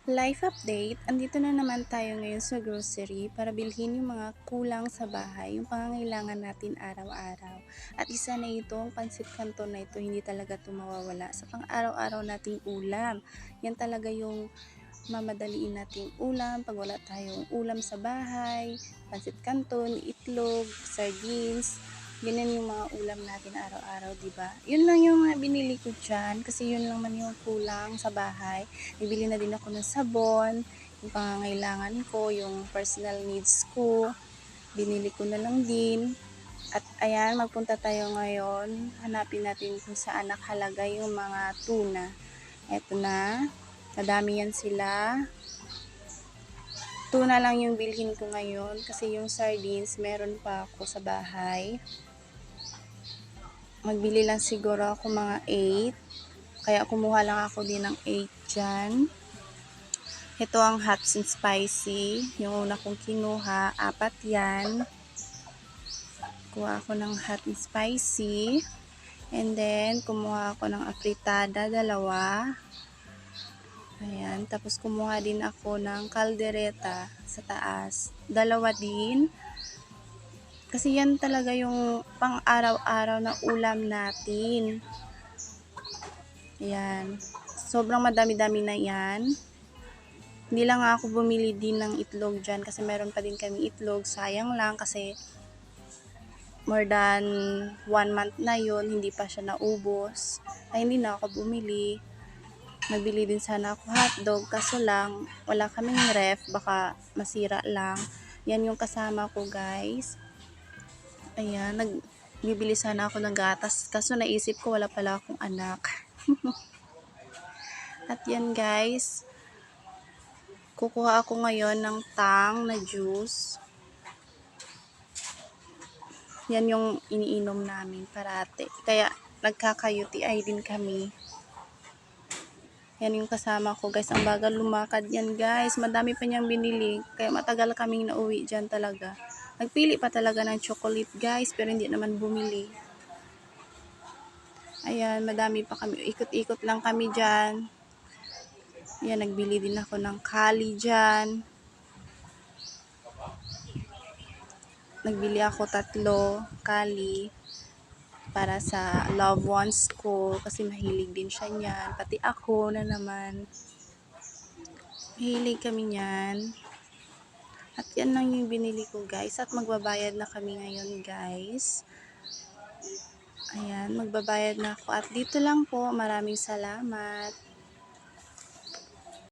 Life update, andito na naman tayo ngayon sa grocery para bilhin yung mga kulang sa bahay, yung pangangailangan natin araw-araw. At isa na itong pansit canton na ito, hindi talaga ito mawawala sa pang-araw-araw nating ulam. Yan talaga yung mamadaliin nating ulam pag wala tayong ulam sa bahay, pansit canton, itlog, sardines, ganyan yung mga ulam natin araw-araw, di ba? Yun lang yung mga binili ko dyan kasi yun lang man yung kulang sa bahay. Bibili na din ako ng sabon, yung pangangailangan ko, yung personal needs ko, binili ko na lang din. At ayan, magpunta tayo ngayon, hanapin natin kung saan nakalagay yung mga tuna. Eto na, madami yan sila. Tuna lang yung bilhin ko ngayon kasi yung sardines meron pa ako sa bahay. Magbili lang siguro ako mga 8. Kaya kumuha lang ako din ng 8 dyan. Ito ang hot and spicy. Yung una kong kinuha, 4 yan. Kuha ako ng hot and spicy. And then, kumuha ako ng afritada, 2. Ayan. Tapos, kumuha din ako ng caldereta sa taas. 2 din. Kasi yan talaga yung pang araw-araw na ulam natin. Ayan. Sobrang madami-dami na yan. Hindi lang ako bumili din ng itlog dyan kasi meron pa din kami itlog. Sayang lang kasi more than 1 month na yun, hindi pa siya naubos. Ay hindi na ako bumili. Nabili din sana ako hotdog kaso lang wala kaming ref, baka masira lang. Yan yung kasama ko, guys. Ayan, nagbibili sana ako ng gatas kaso naisip ko wala pala akong anak. At yan, guys, kukuha ako ngayon ng tang na juice. Yan yung iniinom namin parate. Kaya nagkaka-UTI din kami. Yan yung kasama ko, guys. Ang bagal lumakad yan, guys. Madami pa niyang binili. Kaya matagal kaming nauwi dyan talaga. Nagpili pa talaga ng chocolate, guys. Pero hindi naman bumili. Ayan, madami pa kami. Ikot-ikot lang kami dyan. Ayan, nagbili din ako ng kali dyan. Nagbili ako 3 kali para sa loved ones ko kasi mahilig din siya niyan. Pati ako na naman. Mahilig kami niyan. At yan lang yung binili ko, guys. At magbabayad na kami ngayon, guys. Ayan, magbabayad na ako. At dito lang po. Maraming salamat.